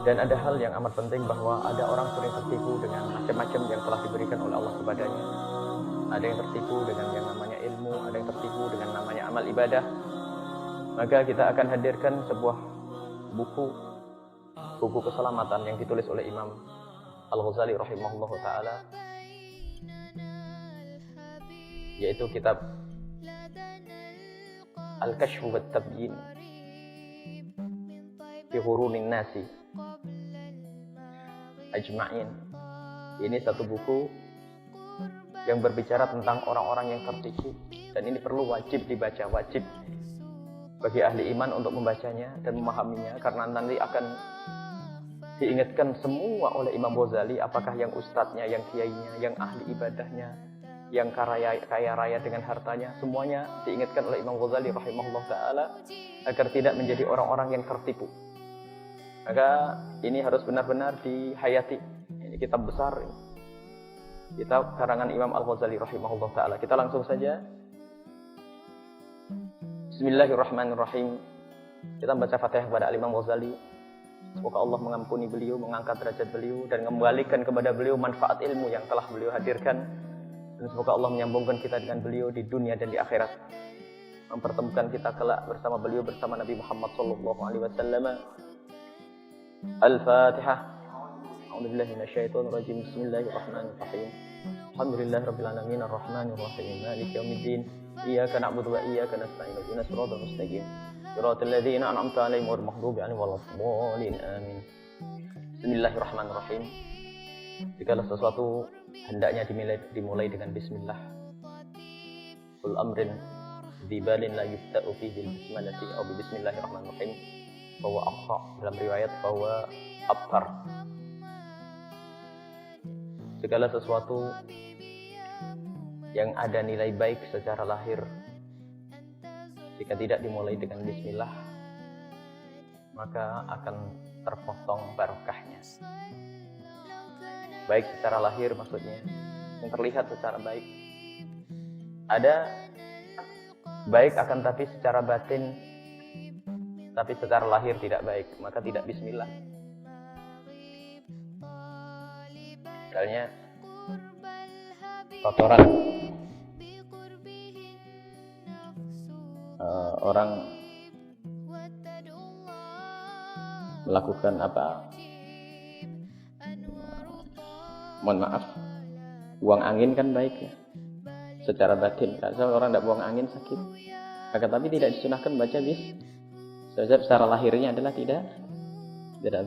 Dan ada hal yang amat penting bahwa ada orang sering tertipu dengan macam-macam yang telah diberikan oleh Allah kepadanya. Ada yang tertipu dengan yang namanya ilmu, ada yang tertipu dengan namanya amal ibadah. Maka kita akan hadirkan sebuah buku keselamatan yang ditulis oleh Imam Al-Ghazali rahimahullah ta'ala, yaitu kitab Al-Kashfu wa Tabyin fi Qurunin Nasi Ajma'in. Ini satu buku yang berbicara tentang orang-orang yang tertipu, dan ini wajib dibaca, wajib bagi ahli iman untuk membacanya dan memahaminya, karena nanti akan diingatkan semua oleh Imam Ghazali, apakah yang ustadznya, yang kiainya, yang ahli ibadahnya, yang kaya raya dengan hartanya, semuanya diingatkan oleh Imam Ghazali rahimahullah ta'ala agar tidak menjadi orang-orang yang tertipu. Maka ini harus benar-benar dihayati. Ini kitab besar, kitab karangan Imam Al-Ghazali rahimahullah ta'ala. Kita langsung saja. Bismillahirrahmanirrahim. Kita baca Fatihah kepada Imam Ghazali. Semoga Allah mengampuni beliau, mengangkat derajat beliau, dan mengembalikan kepada beliau manfaat ilmu yang telah beliau hadirkan. Dan semoga Allah menyambungkan kita dengan beliau di dunia dan di akhirat, mempertemukan kita kelak bersama beliau, bersama Nabi Muhammad sallallahu alaihi wasallam. Al-Fatihah. A'udzubillahi minasyaitonir rajim. Bismillahirrahmanirrahim. Alhamdulillahirabbil alamin arrahmanir rahim maliki yaumiddin. Iyyaka na'budu wa iyyaka nasta'in. Ihdinas siratal mustaqim. Siratal ladzina an'amta 'alaihim ghairil maghdubi 'alaihim waladdallin. Amin. Bismillahirrahmanirrahim. Segala sesuatu hendaknya dimulai dengan bismillah. Kul amrin dzibalin la yufta'u fihi bil bismillati aw bi bismillahirrahmanirrahim. Bahwa aqsa, dalam riwayat bahwa abtar. Segala sesuatu yang ada nilai baik secara lahir, jika tidak dimulai dengan bismillah, maka akan terpotong barokahnya. Baik secara lahir maksudnya, yang terlihat secara baik. Ada baik akan tapi secara batin, tapi secara lahir tidak baik, maka tidak bismillah. Misalnya kotoran, orang melakukan mohon maaf, buang angin kan baik ya, secara batin. Kalau orang tidak buang angin sakit, akan tapi tidak disunahkan baca secara lahirnya adalah tidak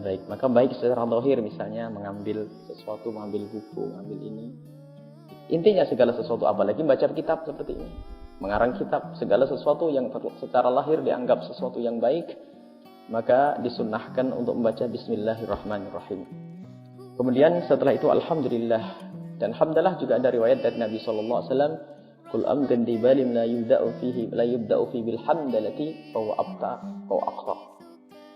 baik. Maka baik secara lahir, misalnya mengambil sesuatu, mengambil buku, mengambil ini. Intinya segala sesuatu, apalagi baca kitab seperti ini, mengarang kitab, segala sesuatu yang secara lahir dianggap sesuatu yang baik, maka disunnahkan untuk membaca bismillahirrahmanirrahim. Kemudian setelah itu alhamdulillah, dan alhamdulillah juga ada riwayat dari Nabi sallallahu alaihi wasallam, qul amdan dibalim la yubda'u fi bil hamdalati fa huwa abta fa aqta.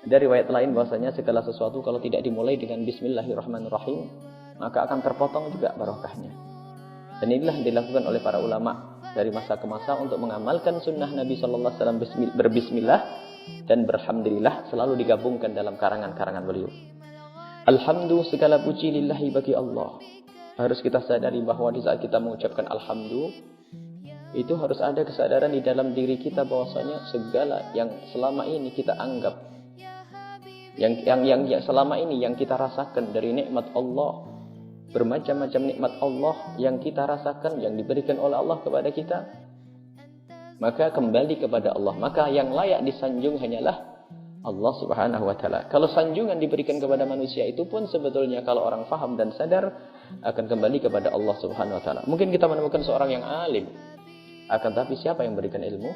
Ada riwayat lain bahwasanya segala sesuatu kalau tidak dimulai dengan bismillahirrahmanirrahim, maka akan terpotong juga barokahnya. Dan inilah dilakukan oleh para ulama dari masa ke masa untuk mengamalkan sunnah Nabi sallallahu alaihi wasallam berbismillah dan berhamdulillah, selalu digabungkan dalam karangan-karangan beliau. Alhamdulillah, segala puji lillahi bagi Allah. Harus kita sadari bahwa di saat kita mengucapkan alhamdulillah, itu harus ada kesadaran di dalam diri kita bahwasanya segala yang selama ini kita anggap, yang selama ini yang kita rasakan dari nikmat Allah, bermacam-macam nikmat Allah yang kita rasakan, yang diberikan oleh Allah kepada kita, maka kembali kepada Allah. Maka yang layak disanjung hanyalah Allah subhanahu wa ta'ala. Kalau sanjungan diberikan kepada manusia, itu pun sebetulnya kalau orang faham dan sadar akan kembali kepada Allah subhanahu wa ta'ala. Mungkin kita menemukan seorang yang alim, akan tapi siapa yang memberikan ilmu?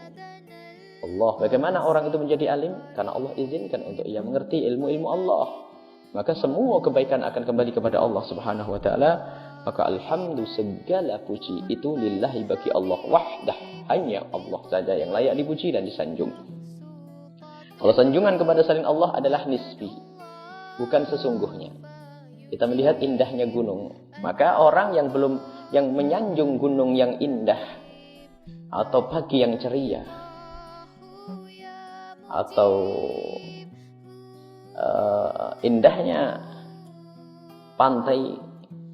Allah. Bagaimana orang itu menjadi alim? Karena Allah izinkan untuk ia mengerti ilmu-ilmu Allah. Maka semua kebaikan akan kembali kepada Allah subhanahu wa ta'ala. Maka alhamdulillah, segala puji itu lillahi bagi Allah wahdah. Hanya Allah saja yang layak dipuji dan disanjung. Kalau sanjungan kepada selain Allah adalah nisbi, bukan sesungguhnya. Kita melihat indahnya gunung, maka orang yang menyanjung gunung yang indah, atau pagi yang ceria, atau indahnya pantai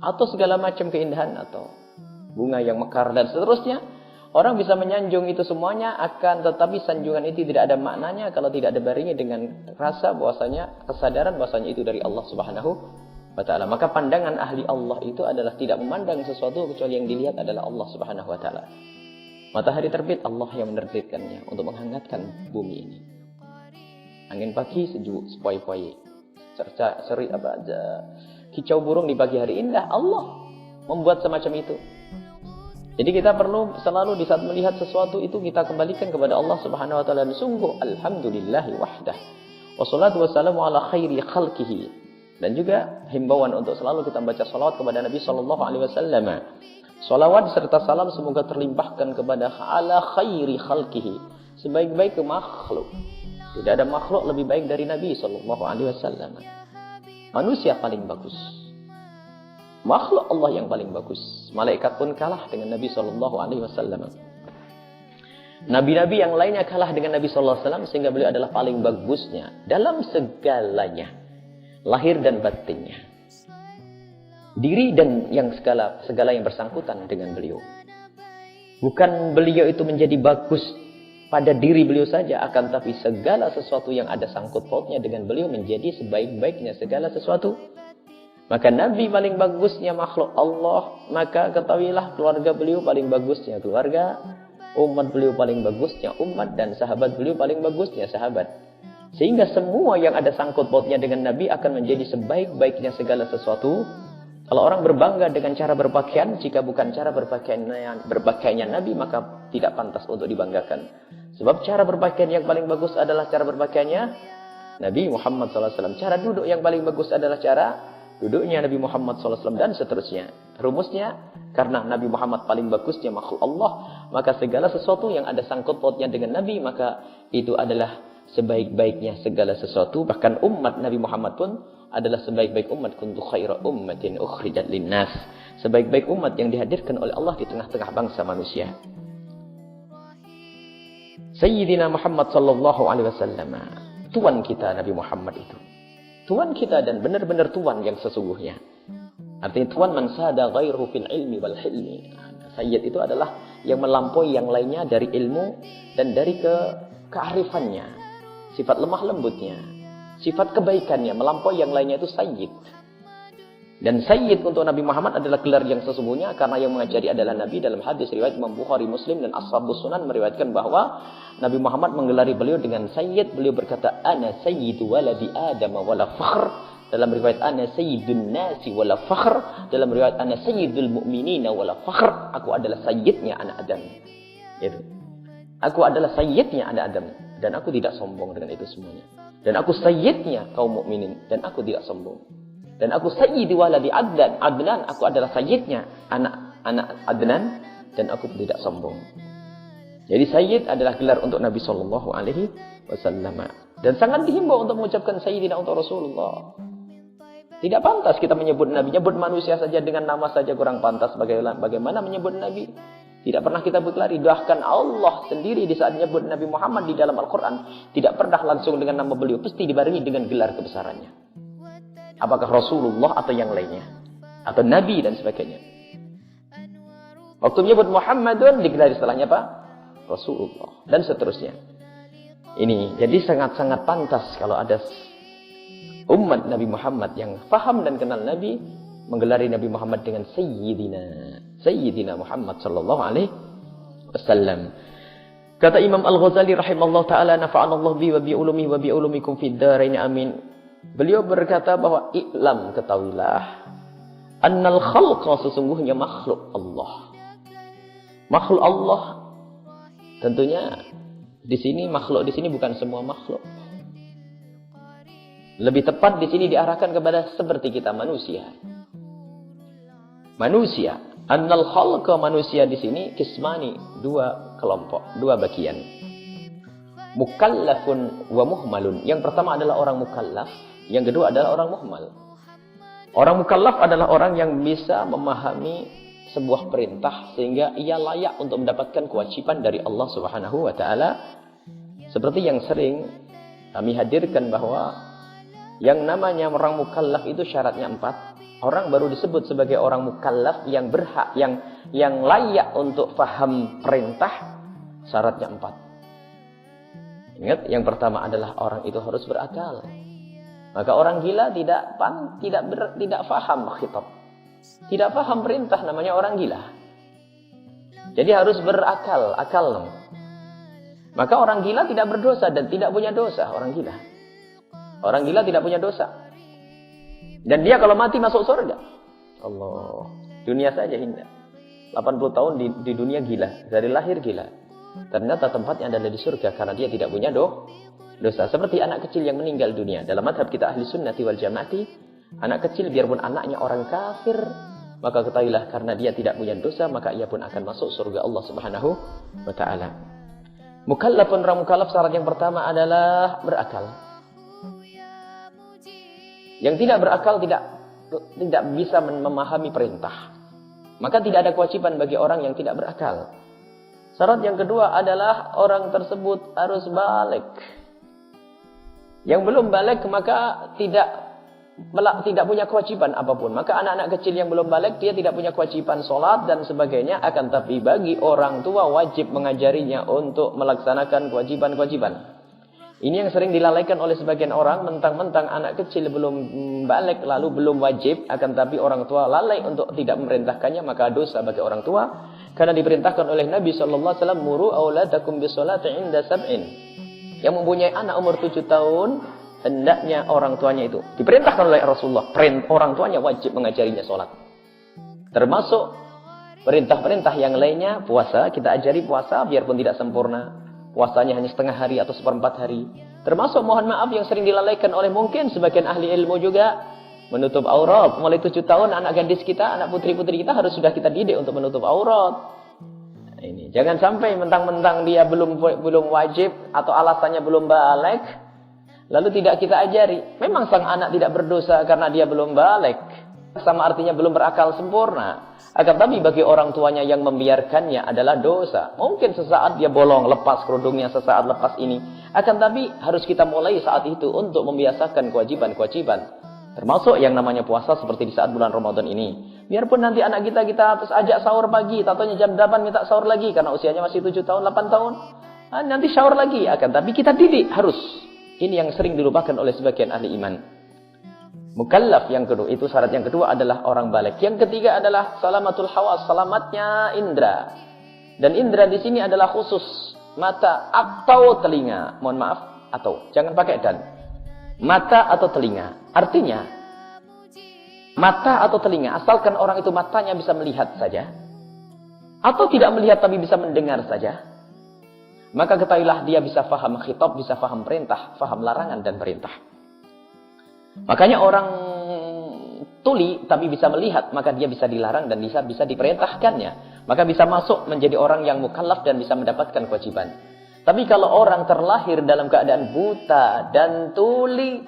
atau segala macam keindahan atau bunga yang mekar dan seterusnya, orang bisa menyanjung itu semuanya, akan tetapi sanjungan itu tidak ada maknanya kalau tidak dibarengi dengan rasa bahwasanya, kesadaran bahwasanya itu dari Allah Subhanahu wa taala. Maka pandangan ahli Allah itu adalah tidak memandang sesuatu kecuali yang dilihat adalah Allah Subhanahu wa taala. Matahari terbit, Allah yang menerbitkannya untuk menghangatkan bumi ini. Angin pagi sejuk, sepoi-poi. Seri apa aja. Kicau burung di pagi hari indah, Allah membuat semacam itu. Jadi kita perlu selalu di saat melihat sesuatu itu kita kembalikan kepada Allah Subhanahu wa taala. Sungguh alhamdulillahi wahdah. Wassalatu wassalamu ala khairi khalqihi. Dan juga himbauan untuk selalu kita baca salawat kepada Nabi sallallahu alaihi wasallam. Salawat serta salam semoga terlimpahkan kepada ala khairi khalqihi, sebaik-baik makhluk. Tidak ada makhluk lebih baik dari Nabi sallallahu alaihi wasallam. Manusia paling bagus. Makhluk Allah yang paling bagus. Malaikat pun kalah dengan Nabi sallallahu alaihi wasallam. Nabi-nabi yang lainnya kalah dengan Nabi sallallahu alaihi wasallam sehingga beliau adalah paling bagusnya dalam segalanya. Lahir dan batinnya. Diri dan yang segala yang bersangkutan dengan beliau. Bukan beliau itu menjadi bagus pada diri beliau saja, akan tapi segala sesuatu yang ada sangkut pautnya dengan beliau menjadi sebaik-baiknya segala sesuatu. Maka Nabi paling bagusnya makhluk Allah, maka ketahuilah keluarga beliau paling bagusnya keluarga, umat beliau paling bagusnya umat, dan sahabat beliau paling bagusnya sahabat. Sehingga semua yang ada sangkut pautnya dengan Nabi akan menjadi sebaik-baiknya segala sesuatu. Kalau orang berbangga dengan cara berpakaian, jika bukan cara berpakaiannya Nabi, maka tidak pantas untuk dibanggakan. Sebab cara berpakaian yang paling bagus adalah cara berpakaiannya Nabi Muhammad SAW. Cara duduk yang paling bagus adalah cara duduknya Nabi Muhammad SAW, dan seterusnya. Rumusnya, karena Nabi Muhammad paling bagusnya makhluk Allah, maka segala sesuatu yang ada sangkut pautnya dengan Nabi, maka itu adalah sebaik-baiknya segala sesuatu. Bahkan umat Nabi Muhammad pun adalah sebaik-baik umat. Kuntu khaira ummatin ukhrijat linnas. Sebaik-baik umat yang dihadirkan oleh Allah di tengah-tengah bangsa manusia. Sayyidina Muhammad sallallahu alaihi wasallam. Tuan kita Nabi Muhammad itu. Tuan kita, dan benar-benar tuan yang sesungguhnya. Artinya tuan man sada ghairuhu fil ilmi wal hilmi. Sayyid itu adalah yang melampaui yang lainnya dari ilmu dan dari kearifannya. Sifat lemah lembutnya. Sifat kebaikannya melampaui yang lainnya itu sayyid. Dan sayyid untuk Nabi Muhammad adalah gelar yang sesungguhnya, karena yang mengajari adalah Nabi. Dalam hadis riwayat Imam Bukhari, Muslim dan Ashabus Sunan meriwayatkan bahwa Nabi Muhammad menggelari beliau dengan sayyid. Beliau berkata, ana sayyidu waladi Adam wala fakhr. Dalam riwayat ana sayyidun nasi wala fakhr. Dalam riwayat ana sayyidul mu'minina wala fakhr. Aku adalah sayyidnya anak Adam. Itu. Aku adalah sayyidnya anak Adam, dan aku tidak sombong dengan itu semuanya. Dan aku sayyidnya kaum mukminin, dan aku tidak sombong. Dan aku sayyidu waladi Adnan, aku adalah sayyidnya anak Adnan, dan aku tidak sombong. Jadi sayyid adalah gelar untuk Nabi sallallahu alaihi wasallam. Dan sangat dihimbau untuk mengucapkan sayyidina untuk Rasulullah. Tidak pantas kita menyebut Nabi, nyebut manusia saja dengan nama saja kurang pantas. Bagaimana menyebut Nabi? Tidak pernah kita berkelari. Bahkan Allah sendiri di saat menyebut Nabi Muhammad di dalam Al-Quran, tidak pernah langsung dengan nama beliau, pasti dibarengi dengan gelar kebesarannya. Apakah Rasulullah atau yang lainnya, atau Nabi dan sebagainya. Waktu menyebut Muhammadun, digelari setelahnya apa? Rasulullah, dan seterusnya. Ini jadi sangat-sangat pantas kalau ada umat Nabi Muhammad yang faham dan kenal Nabi, menggelari Nabi Muhammad dengan Sayyidina Muhammad sallallahu alaihi wasallam. Kata Imam Al-Ghazali rahimahullah taala, nafa'anallahu bi wa bi ulumihi wa bi ulumikum fid dharain amin. Beliau berkata bahwa i'lam, ketahuilah, annal khalqa, sesungguhnya makhluk Allah. Makhluk Allah tentunya di sini, makhluk di sini bukan semua makhluk. Lebih tepat di sini diarahkan kepada seperti kita manusia. Manusia, annal khalqa, manusia di sini kismani, dua kelompok, dua bagian. Mukallafun wa muhmalun. Yang pertama adalah orang mukallaf, yang kedua adalah orang muhmal. Orang mukallaf adalah orang yang bisa memahami sebuah perintah sehingga ia layak untuk mendapatkan kewajiban dari Allah Subhanahu wa taala. Seperti yang sering kami hadirkan bahwa Yang namanya orang mukallaf itu syaratnya 4. Orang baru disebut sebagai orang mukallaf yang berhak, yang layak untuk faham perintah, syaratnya 4. Ingat, yang pertama adalah orang itu harus berakal. Maka orang gila tidak faham khitab. Tidak faham perintah, namanya orang gila. Jadi harus berakal, akal. Maka orang gila tidak berdosa dan tidak punya dosa, orang gila. Orang gila tidak punya dosa. Dan dia kalau mati masuk surga. Allah, dunia saja hingga 80 tahun di dunia gila, dari lahir gila. Ternyata tempatnya adalah di surga karena dia tidak punya dosa. Seperti anak kecil yang meninggal dunia. Dalam madhab kita ahli sunnati wal jamaati, anak kecil biarpun anaknya orang kafir, maka ketahuilah karena dia tidak punya dosa, maka ia pun akan masuk surga Allah Subhanahu wa ta'ala. Mukallafun, orang mukallaf syarat yang pertama adalah berakal. Yang tidak berakal tidak bisa memahami perintah. Maka tidak ada kewajiban bagi orang yang tidak berakal. Syarat yang kedua adalah orang tersebut harus balik. Yang belum balik maka tidak punya kewajiban apapun. Maka anak-anak kecil yang belum balik, dia tidak punya kewajiban sholat dan sebagainya. Akan tapi bagi orang tua wajib mengajarinya untuk melaksanakan kewajiban-kewajiban. Ini yang sering dilalaikan oleh sebagian orang. Mentang-mentang anak kecil belum balik lalu belum wajib. Akan tapi orang tua lalai untuk tidak memerintahkannya, maka dosa bagi orang tua. Karena diperintahkan oleh Nabi SAW, muru auladakum bisolati inda sab'in. Yang mempunyai anak umur 7 tahun, hendaknya orang tuanya itu diperintahkan oleh Rasulullah, orang tuanya wajib mengajarinya sholat. Termasuk perintah-perintah yang lainnya, puasa, kita ajari puasa biarpun tidak sempurna. Puasanya hanya setengah hari atau seperempat hari. Termasuk mohon maaf yang sering dilalaikan oleh mungkin sebagian ahli ilmu juga, menutup aurat. Mulai 7 tahun anak gadis kita, anak putri-putri kita harus sudah kita didik untuk menutup aurat. Ini jangan sampai mentang-mentang dia belum wajib atau alasannya belum balik, lalu tidak kita ajari. Memang sang anak tidak berdosa karena dia belum balik. Sama artinya belum berakal sempurna. Akan tapi bagi orang tuanya yang membiarkannya adalah dosa. Mungkin sesaat dia bolong, lepas kerudungnya, sesaat lepas ini. Akan tapi harus kita mulai saat itu untuk membiasakan kewajiban-kewajiban. Termasuk yang namanya puasa seperti di saat bulan Ramadan ini. Biarpun nanti anak kita terus ajak sahur pagi, tatonya jam 8 minta sahur lagi karena usianya masih 7 tahun, 8 tahun. Nanti sahur lagi. Akan tapi kita didik harus. Ini yang sering dilupakan oleh sebagian ahli iman. Mukallaf yang kedua, itu syarat yang kedua adalah orang balik. Yang ketiga adalah salamatul hawas, selamatnya indra. Dan indra di sini adalah khusus mata atau telinga. Mohon maaf, atau jangan pakai dan. Mata atau telinga. Artinya mata atau telinga, asalkan orang itu matanya bisa melihat saja atau tidak melihat tapi bisa mendengar saja, maka ketahuilah dia bisa faham khitab, bisa faham perintah, faham larangan dan perintah. Makanya orang tuli tapi bisa melihat, maka dia bisa dilarang dan bisa diperintahkannya. Maka bisa masuk menjadi orang yang mukallaf dan bisa mendapatkan kewajiban. Tapi kalau orang terlahir dalam keadaan buta dan tuli,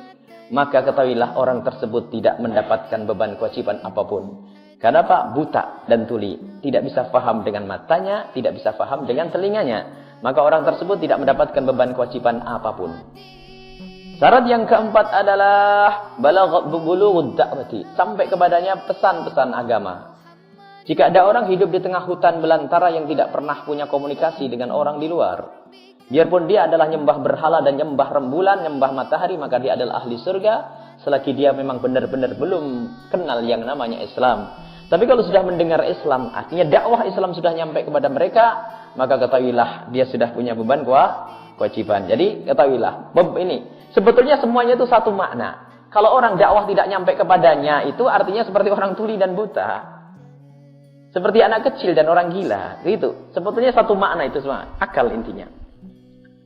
maka ketahuilah orang tersebut tidak mendapatkan beban kewajiban apapun. Kenapa? Buta dan tuli. Tidak bisa faham dengan matanya, tidak bisa faham dengan telinganya. Maka orang tersebut tidak mendapatkan beban kewajiban apapun. Syarat yang keempat adalah bulughud da'wati, sampai kepadanya pesan-pesan agama. Jika ada orang hidup di tengah hutan belantara yang tidak pernah punya komunikasi dengan orang di luar, biarpun dia adalah nyembah berhala dan nyembah rembulan, nyembah matahari, maka dia adalah ahli surga selagi dia memang benar-benar belum kenal yang namanya Islam. Tapi kalau sudah mendengar Islam, artinya dakwah Islam sudah nyampe kepada mereka, maka ketahuilah dia sudah punya beban kewajiban. Jadi ketahuilah, ini sebetulnya semuanya itu satu makna. Kalau orang dakwah tidak nyampe kepadanya, itu artinya seperti orang tuli dan buta. Seperti anak kecil dan orang gila. Gitu. Sebetulnya satu makna itu semua. Akal intinya.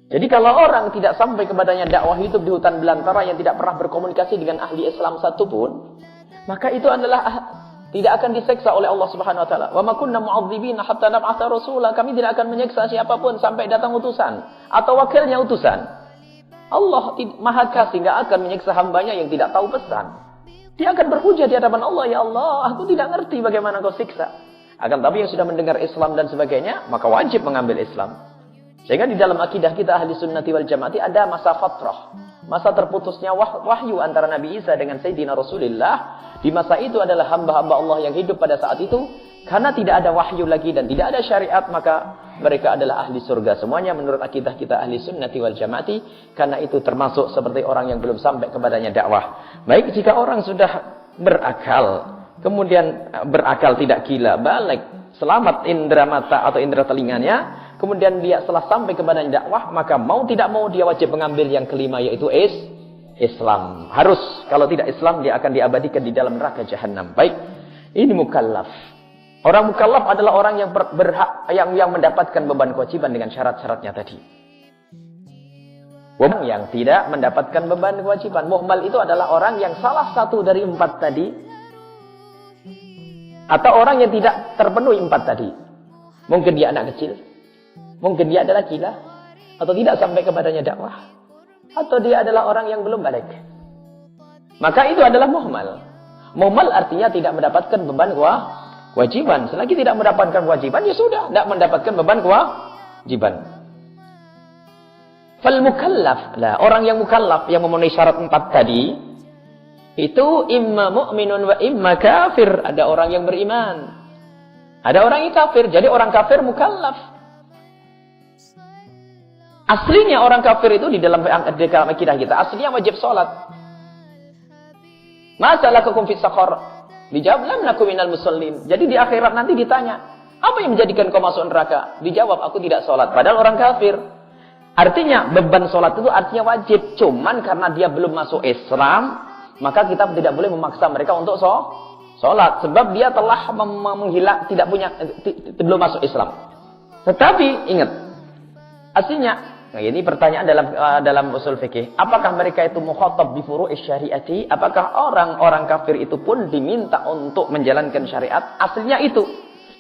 Jadi kalau orang tidak sampai kepadanya dakwah hidup di hutan belantara yang tidak pernah berkomunikasi dengan ahli Islam satupun, maka itu adalah tidak akan diseksa oleh Allah Subhanahu wa taala. Wa ma kunna mu'adzibina hatta nab'atha rasula. Kami tidak akan menyiksa siapapun sampai datang utusan atau wakilnya utusan. Allah Maha Kasih, enggak akan menyiksa hambanya yang tidak tahu pesan. Dia akan berhujah di hadapan Allah, ya Allah, aku tidak ngerti bagaimana kau siksa. Akan tapi yang sudah mendengar Islam dan sebagainya, maka wajib mengambil Islam. Sehingga di dalam akidah kita ahli sunnati wal jamaati ada masa fatrah. Masa terputusnya wahyu antara Nabi Isa dengan Sayyidina Rasulullah. Di masa itu adalah hamba-hamba Allah yang hidup pada saat itu. Karena tidak ada wahyu lagi dan tidak ada syariat, maka mereka adalah ahli surga. Semuanya menurut akidah kita ahli sunnati wal jamaati. Karena itu termasuk seperti orang yang belum sampai kepadanya dakwah. Baik jika orang sudah berakal, kemudian berakal tidak gila, balik, selamat indera mata atau indera telinganya, kemudian dia setelah sampai kepada dakwah, maka mau tidak mau dia wajib mengambil yang kelima, yaitu Islam. Harus, kalau tidak Islam dia akan diabadikan di dalam neraka jahanam. Baik, ini mukallaf. Orang mukallaf adalah orang yang berhak, yang mendapatkan beban kewajiban dengan syarat-syaratnya tadi. Orang yang tidak mendapatkan beban kewajiban. Muhmal itu adalah orang yang salah satu dari 4 tadi, atau orang yang tidak terpenuhi 4 tadi. Mungkin dia anak kecil, mungkin dia adalah gila, atau tidak sampai kepadanya dakwah, atau dia adalah orang yang belum balik. Maka itu adalah muhmal. Muhmal artinya tidak mendapatkan beban kewajiban. Selagi tidak mendapatkan kewajiban, ya sudah, tidak mendapatkan beban kewajiban. Fal mukallaf, lah orang yang mukallaf yang memenuhi syarat 4 tadi, itu imma mu'minun wa imma kafir. Ada orang yang beriman, ada orang yang kafir. Jadi orang kafir mukallaf. Aslinya orang kafir itu di dalam akidah kita, aslinya wajib sholat. Masalakukum fis saqar? Dijawab, lam nakum minal musallin. Jadi di akhirat nanti ditanya, apa yang menjadikan kau masuk neraka? Dijawab, aku tidak sholat. Padahal orang kafir. Artinya beban sholat itu artinya wajib. Cuman karena dia belum masuk Islam, maka kita tidak boleh memaksa mereka untuk sholat. Sebab dia telah menghilang, belum masuk Islam. Tetapi ingat, aslinya, nah ini pertanyaan dalam usul fikih. Apakah mereka itu mukhatab bi furu'is syariati? Apakah orang-orang kafir itu pun diminta untuk menjalankan syariat? Aslinya itu.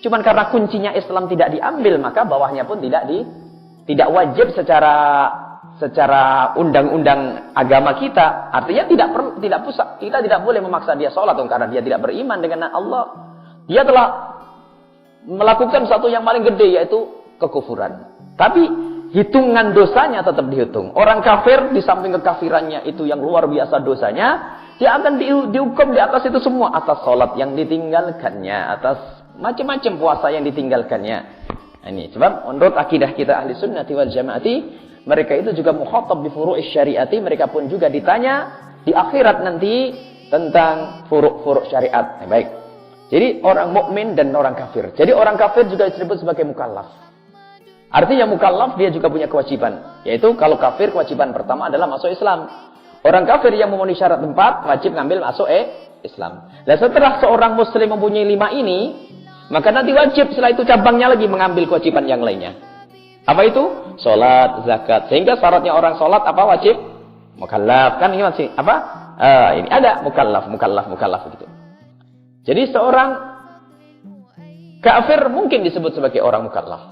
Cuman karena kuncinya Islam tidak diambil, maka bawahnya pun tidak wajib secara undang-undang agama kita. Artinya kita tidak boleh memaksa dia sholat karena dia tidak beriman dengan Allah. Dia telah melakukan satu yang paling gede, yaitu kekufuran. Tapi hitungan dosanya tetap dihitung. Orang kafir di samping kekafirannya itu yang luar biasa dosanya, dia akan dihukum di atas itu semua, atas sholat yang ditinggalkannya, atas macam-macam puasa yang ditinggalkannya. Ini sebab menurut akidah kita ahli sunnati wal jamaati, mereka itu juga mukhatab bi furu'is syariati. Mereka pun juga ditanya di akhirat nanti tentang furu' syariat. Baik. Jadi orang mukmin dan orang kafir. Jadi orang kafir juga disebut sebagai mukallaf. Artinya mukallaf dia juga punya kewajiban. Yaitu kalau kafir kewajiban pertama adalah masuk Islam. Orang kafir yang memenuhi syarat 4 wajib ngambil masuk Islam. Nah setelah seorang muslim mempunyai 5 ini, maka nanti wajib setelah itu cabangnya lagi mengambil kewajiban yang lainnya. Apa itu? Sholat, zakat. Sehingga syaratnya orang sholat apa wajib? Mukallaf. Kan ini masih apa? Ini ada mukallaf gitu. Jadi seorang kafir mungkin disebut sebagai orang mukallaf.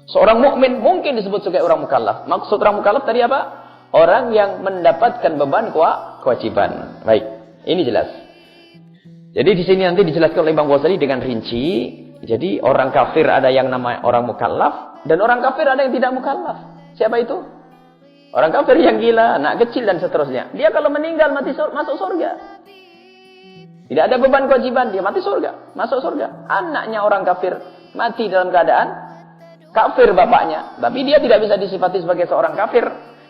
Seorang mukmin mungkin disebut sebagai orang mukallaf. Maksud orang mukallaf tadi apa? Orang yang mendapatkan beban kewajiban. Baik, ini jelas. Jadi di sini nanti dijelaskan oleh Imam Ghazali dengan rinci. Jadi orang kafir ada yang namanya orang mukallaf dan orang kafir ada yang tidak mukallaf. Siapa itu? Orang kafir yang gila, anak kecil dan seterusnya. Dia kalau meninggal masuk surga. Tidak ada beban kewajiban, dia mati surga, masuk surga. Anaknya orang kafir mati dalam keadaan kafir bapaknya, tapi dia tidak bisa disifati sebagai seorang kafir,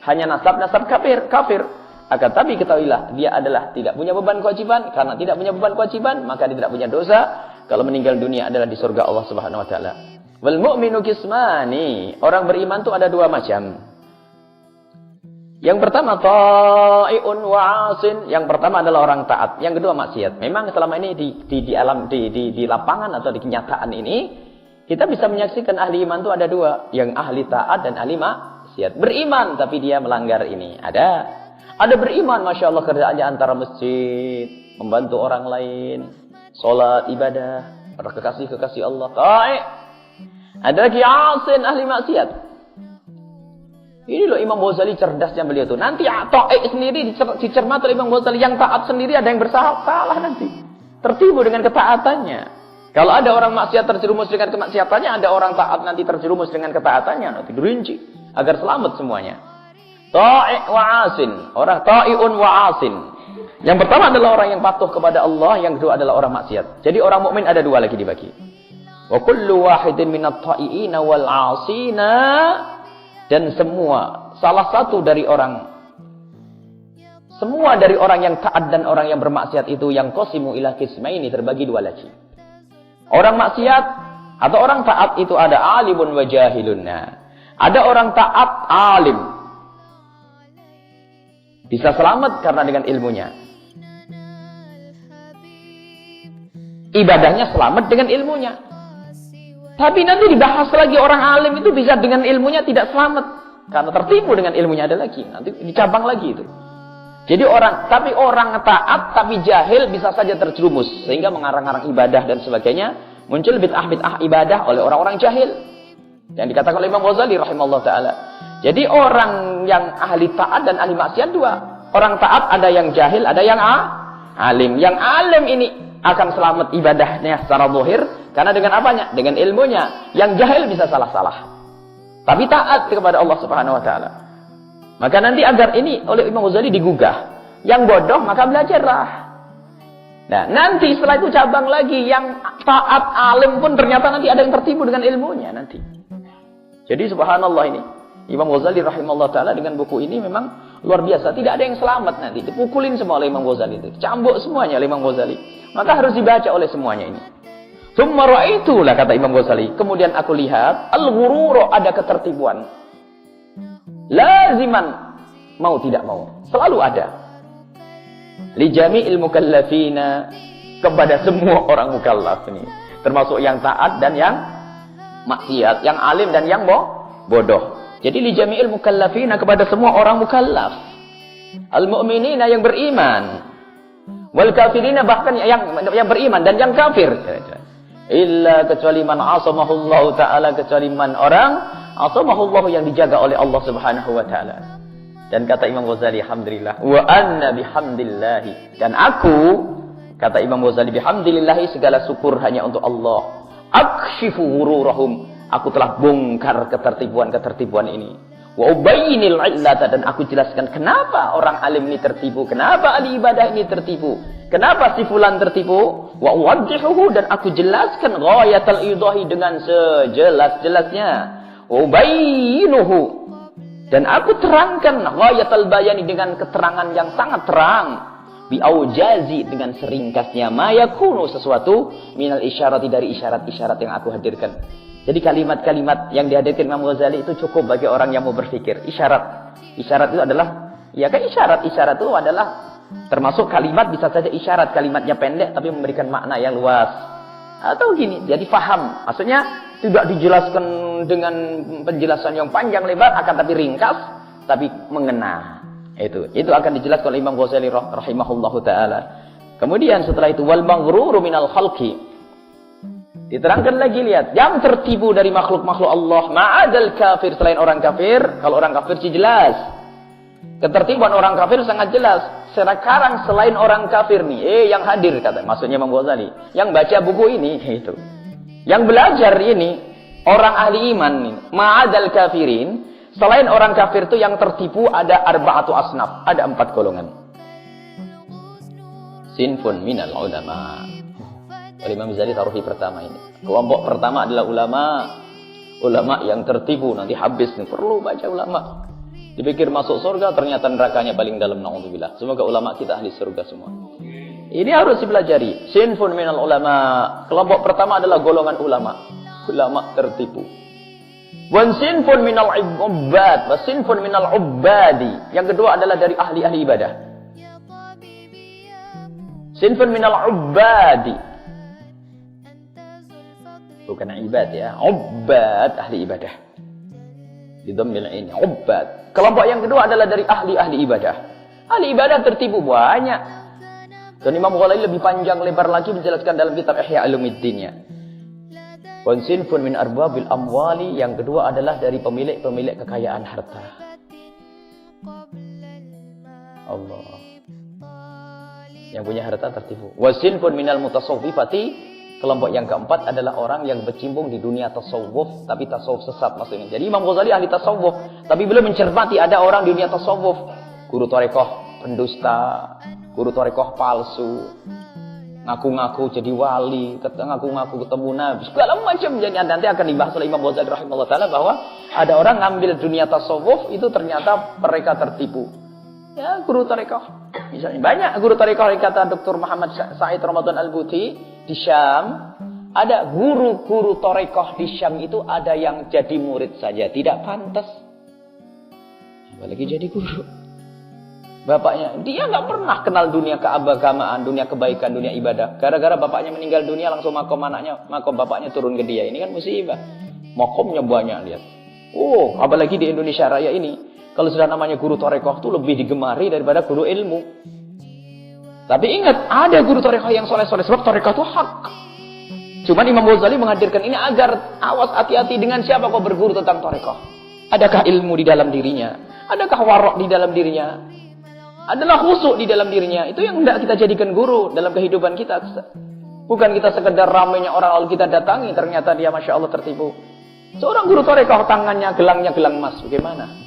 hanya nasab kafir. Akan tapi ketahuilah, dia adalah tidak punya beban kewajiban. Karena tidak punya beban kewajiban, maka dia tidak punya dosa. Kalau meninggal dunia adalah di surga Allah Subhanahu wa taala. Wal mu'minu qismani. Orang beriman itu ada 2 macam. Yang pertama ta'iun wa 'asin. Yang pertama adalah orang taat, yang kedua maksiat. Memang selama ini di lapangan atau di kenyataan ini kita bisa menyaksikan ahli iman itu ada 2, yang ahli taat dan ahli maksiat. Beriman tapi dia melanggar ini. Ada beriman, Masya Allah, kerjaannya antara masjid, membantu orang lain, sholat, ibadah, para kekasih Allah. Ada lagi asin, ahli maksiat. Ini loh Imam Ghazali cerdasnya beliau itu. Nanti ta'i sendiri dicermati oleh Imam Ghazali. Yang taat sendiri ada yang bersalah nanti. Tertipu dengan ketaatannya. Kalau ada orang maksiat terjerumus dengan kemaksiatannya, ada orang taat nanti terjerumus dengan ketaatannya. Nanti dirinci. agar selamat semuanya. Ta'i' wa 'asin, orang ta'i'un wa 'asin. Yang pertama adalah orang yang patuh kepada Allah, yang kedua adalah orang maksiat. Jadi orang mukmin ada dua lagi dibagi. Wa kullu wahidin minat ta'i'ina wal 'asina, dan salah satu dari orang yang taat dan orang yang bermaksiat itu yang qasimu ila qismaini, terbagi dua lagi. Orang maksiat atau orang taat itu ada alimun wa jahilun. Ada orang taat alim, bisa selamat karena dengan ilmunya. Ibadahnya selamat dengan ilmunya. Tapi nanti dibahas lagi orang alim itu bisa dengan ilmunya tidak selamat karena tertipu dengan ilmunya, ada lagi. Nanti dicabang lagi itu. Jadi orang taat tapi jahil bisa saja terjerumus sehingga mengarang-arang ibadah dan sebagainya, muncul bid'ah ibadah oleh orang-orang jahil. Yang dikatakan oleh Imam Ghazali rahimahullah taala. Jadi orang yang ahli taat dan ahli maksiat dua. Orang taat ada yang jahil, ada yang alim. Yang alim ini akan selamat ibadahnya secara zahir karena dengan apanya? Dengan ilmunya. Yang jahil bisa salah-salah. Tapi taat kepada Allah Subhanahu wa taala. Maka nanti agar ini oleh Imam Ghazali digugah. Yang bodoh maka belajarlah. Nah, nanti setelah itu cabang lagi. Yang taat alim pun ternyata nanti ada yang tertipu dengan ilmunya nanti. Jadi subhanallah ini. Imam Ghazali rahimahullah ta'ala dengan buku ini memang luar biasa. Tidak ada yang selamat nanti. Dipukulin semua oleh Imam Ghazali itu. Cambuk semuanya oleh Imam Ghazali. Maka harus dibaca oleh semuanya ini. Tsumma ra'aitulah, kata Imam Ghazali. Kemudian aku lihat. Al-ghururu, ada ketertipuan. Laziman, mau tidak mau, selalu ada. Li jami'il mukallafina, kepada semua orang mukallaf ini, termasuk yang taat dan yang maksiat, yang alim dan yang bodoh. Jadi li jami'il mukallafina, kepada semua orang mukallaf. Al mu'minina, yang beriman, wal kafirina, bahkan yang beriman dan yang kafir. Illa, kecuali man asamahullahu ta'ala, kecuali man orang asamahullahu, yang dijaga oleh Allah Subhanahu wa taala. Dan kata Imam Ghazali, alhamdulillah, wa anna bihamdillahi, dan aku, kata Imam Ghazali, bihamdillahi, segala syukur hanya untuk Allah. Akshifu ghururahum, aku telah bongkar ketertipuan ini. Wa ubayyinil illata, dan aku jelaskan kenapa orang alim ini tertipu, kenapa ahli ibadah ini tertipu, kenapa si fulan tertipu. Wa uwaddihuhu, dan aku jelaskan ghayatal idahi, dengan sejelas-jelasnya. Wa ubayyinuhu, dan aku terangkan ghayatal bayani, dengan keterangan yang sangat terang. Bi aujazi, dengan seringkasnya, ma yakunu, sesuatu minal isyarati, dari isyarat-isyarat yang aku hadirkan. Jadi kalimat-kalimat yang dihadirkan Imam Ghazali itu cukup bagi orang yang mau berpikir. Isyarat itu adalah, ya kan isyarat itu adalah termasuk kalimat, bisa saja isyarat kalimatnya pendek tapi memberikan makna yang luas. Atau gini, jadi faham. Maksudnya tidak dijelaskan dengan penjelasan yang panjang lebar, akan tapi ringkas, tapi mengena. Itu akan dijelaskan oleh Imam Ghazali rahimahullahu taala. Kemudian setelah itu, wal maghruru minal khalqi, diterangkan lagi, lihat, yang tertipu dari makhluk-makhluk Allah, ma'adal kafir, selain orang kafir. Kalau orang kafir sih jelas, ketertipuan orang kafir sangat jelas. Sekarang selain orang kafir nih, yang hadir, kata maksudnya Imam Ghazali, yang baca buku ini, itu, yang belajar ini, orang ahli iman nih, ma'adal kafirin, selain orang kafir itu yang tertipu ada arba'atu asnaf, ada 4 golongan. Sinfun minal ulama. Imam Ghazali taruhi pertama ini. Kelompok pertama adalah ulama yang tertipu, nanti habis nih, perlu baca ulama. Dipikir masuk surga, ternyata nerakanya paling dalam, naudzubillah. Semoga ulama kita ahli surga semua. Ini harus dipelajari. Sinfun minal ulama. Kelompok pertama adalah golongan ulama tertipu. Wan sinfun minal ubbad, wa sinfun minal ubbadi. Yang kedua adalah dari ahli-ahli ibadah. Sinfun minal ubbadi, bukan ibad ya, ubbad, ahli ibadah. Di dhammil ain, ubbad. Kelompok yang kedua adalah dari ahli ibadah. Ahli ibadah tertipu banyak. Dan Imam Ghazali lebih panjang lebar lagi menjelaskan dalam kitab Ihya Ulumuddin-nya. Wa sinfun min arbabil amwali, yang kedua adalah dari pemilik kekayaan harta. Allah. Yang punya harta tertipu. Wa sinfun minal mutasawwifati, Kelompok yang keempat adalah orang yang bercimbung di dunia tasawuf, tapi tasawuf sesat maksudnya. Jadi Imam Ghazali ahli tasawuf, tapi belum mencermati ada orang di dunia tasawuf. Guru tarekoh pendusta, guru tarekoh palsu, ngaku-ngaku jadi wali, ngaku-ngaku ketemu nabi, segala macam. Jadi nanti akan dibahas oleh Imam Ghazali rahimahullah ta'ala bahwa ada orang ngambil dunia tasawuf, itu ternyata mereka tertipu. Ya, guru tarekoh. Misalnya banyak guru tarekoh yang kata Dr. Muhammad Said Ramadan Al-Buti di Syam, ada guru-guru tarekoh di Syam itu ada yang jadi murid saja tidak pantas, apalagi jadi guru. Bapaknya, dia nggak pernah kenal dunia keagamaan, dunia kebaikan, dunia ibadah. Gara-gara bapaknya meninggal dunia, langsung makom anaknya, makom bapaknya turun ke dia. Ini kan musibah. Makomnya banyak, lihat. Oh, apalagi di Indonesia Raya ini. Kalau sudah namanya guru tarekoh itu lebih digemari daripada guru ilmu. Tapi ingat, ada guru tarekoh yang soleh-soleh. Sebab tarekoh itu hak. Cuman Imam Ghazali menghadirkan ini agar awas hati-hati dengan siapa kau berguru tentang tarekoh. Adakah ilmu di dalam dirinya? Adakah warok di dalam dirinya? Adalah khusyuk di dalam dirinya. Itu yang tidak kita jadikan guru dalam kehidupan kita. Bukan kita sekedar ramainya orang lalu kita datangi, ternyata dia Masya Allah tertipu. Seorang guru tarekoh tangannya gelangnya gelang emas. Bagaimana?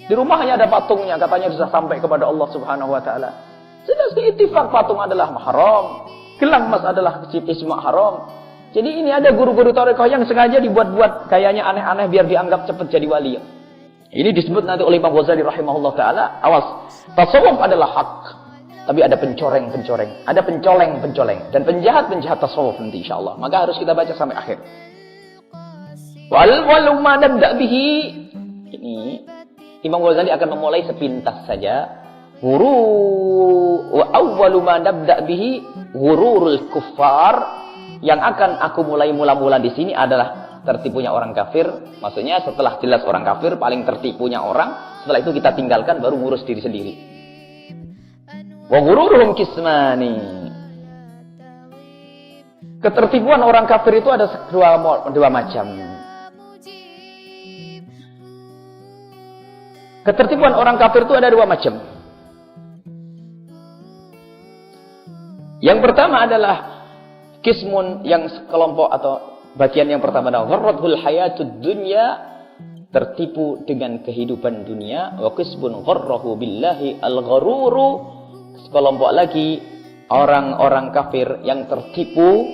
Di rumahnya ada patungnya, katanya sudah sampai kepada Allah Subhanahu wa taala. Sudah seittifaq patung adalah haram. Gelang emas adalah isma haram. Jadi ini ada guru-guru tarekoh yang sengaja dibuat-buat kayaknya aneh-aneh biar dianggap cepat jadi wali. Ini disebut nanti oleh Imam Ghazali rahimahullah taala, awas. Tasawuf adalah hak. Tapi ada pencoreng-pencoreng, ada pencoleng-pencoleng dan penjahat-penjahat tasawuf nanti insyaallah. Maka harus kita baca sampai akhir. Wal ma nabda bihi. Ini Imam Ghazali akan memulai sepintas saja. Wa awwalu ma nabda bihi ghururul kuffar. Yang akan aku mulai mula-mula di sini adalah tertipunya orang kafir. Maksudnya setelah jelas orang kafir, paling tertipunya orang. Setelah itu kita tinggalkan, baru ngurus diri sendiri. Wa ghururuhum kismani. Ketertipuan orang kafir itu ada dua macam. Ketertipuan orang kafir itu ada dua macam. Yang pertama adalah kismun, yang kelompok atau bagian yang pertama adalah gharratul hayatud dunya, tertipu dengan kehidupan dunia. Wa kismun gharrahu billahi al-gharuru. Sekelompok lagi orang-orang kafir yang tertipu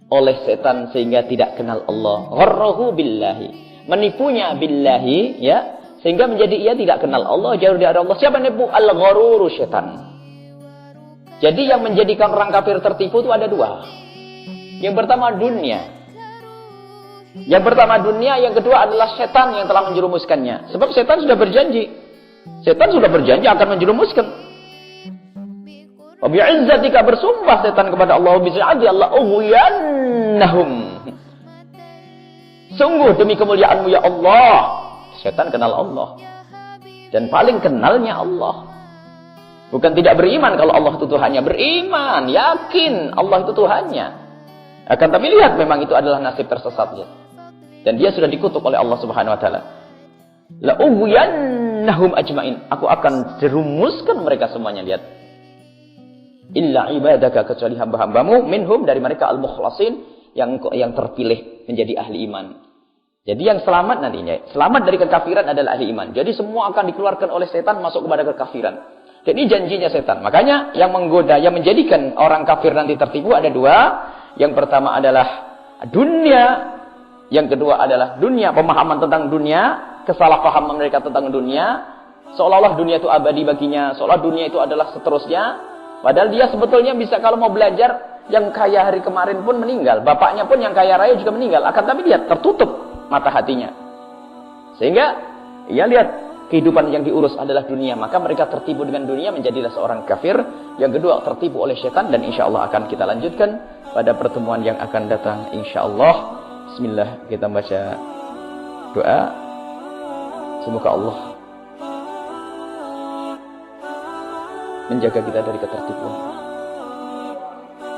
oleh setan sehingga tidak kenal Allah. Gharrahu billahi, menipunya billahi, ya, sehingga menjadi ia tidak kenal Allah, jauh dari Allah. Siapa nipu? Al-gharuru, setan. Jadi yang menjadikan orang kafir tertipu itu ada dua. Yang pertama dunia. Yang pertama dunia, yang kedua adalah setan yang telah menjerumuskannya. Sebab setan sudah berjanji. Setan sudah berjanji akan menjerumuskan. Wa bi'izzatika, bersumpah setan kepada Allah, bi'izzatika Allah ughwiyannahum. Sungguh demi kemuliaanmu ya Allah. Setan kenal Allah. Dan paling kenalnya Allah. Bukan tidak beriman kalau Allah itu Tuhannya. Beriman, yakin Allah itu Tuhannya. Akan tapi lihat, memang itu adalah nasib tersesatnya. Dan dia sudah dikutuk oleh Allah Subhanahu wa taala. La ughwiyannahum ajmain. Aku akan jerumuskan mereka semuanya, lihat. Illa ibadaka, kecuali hamba-hambamu, minhum, dari mereka al-mukhlasin, yang terpilih menjadi ahli iman. Jadi yang selamat nantinya, selamat dari kekafiran adalah ahli iman. Jadi semua akan dikeluarkan oleh setan masuk kepada kekafiran. Dan ini janjinya setan. Makanya yang menggoda, yang menjadikan orang kafir nanti tertipu ada dua. Yang pertama adalah dunia. Yang kedua adalah dunia, pemahaman tentang dunia, kesalahpahaman mereka tentang dunia. Seolah-olah dunia itu abadi baginya, seolah dunia itu adalah seterusnya. Padahal dia sebetulnya bisa, kalau mau belajar, yang kaya hari kemarin pun meninggal. Bapaknya pun yang kaya raya juga meninggal. Akan tapi dia tertutup mata hatinya. Sehingga, ya lihat, kehidupan yang diurus adalah dunia. Maka mereka tertipu dengan dunia, menjadilah seorang kafir. Yang kedua, tertipu oleh setan. Dan insya Allah akan kita lanjutkan pada pertemuan yang akan datang. Insya Allah. Bismillah, kita baca doa. Semoga Allah menjaga kita dari ketertipuan.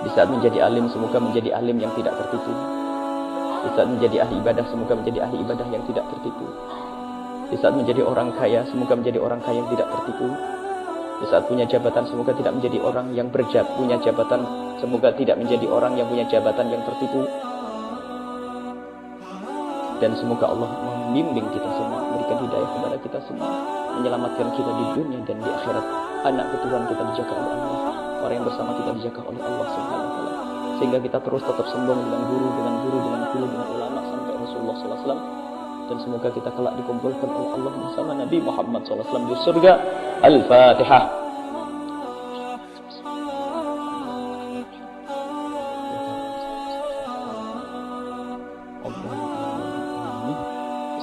Di saat menjadi alim, semoga menjadi alim yang tidak tertipu. Di saat menjadi ahli ibadah, semoga menjadi ahli ibadah yang tidak tertipu. Di saat menjadi orang kaya, semoga menjadi orang kaya yang tidak tertipu. Di saat punya jabatan, semoga tidak menjadi orang yang punya jabatan, semoga tidak menjadi orang yang punya jabatan yang tertipu. Dan semoga Allah membimbing kita semua, memberikan hidayah kepada kita semua, menyelamatkan kita di dunia dan di akhirat. Anak keturunan kita dijaga oleh Allah, orang yang bersama kita dijaga oleh Allah Subhanahu wa taala. Sehingga kita terus tetap sembung dengan guru, dengan ulama sampai Rasulullah sallallahu alaihi wasallam. Dan semoga kita kelak dikumpulkan oleh Allah bersama Nabi Muhammad sallallahu alaihi wasallam di surga. Al-Fatihah.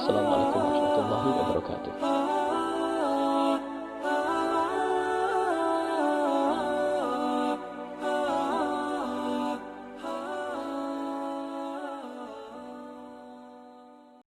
Assalamualaikum warahmatullahi wabarakatuh.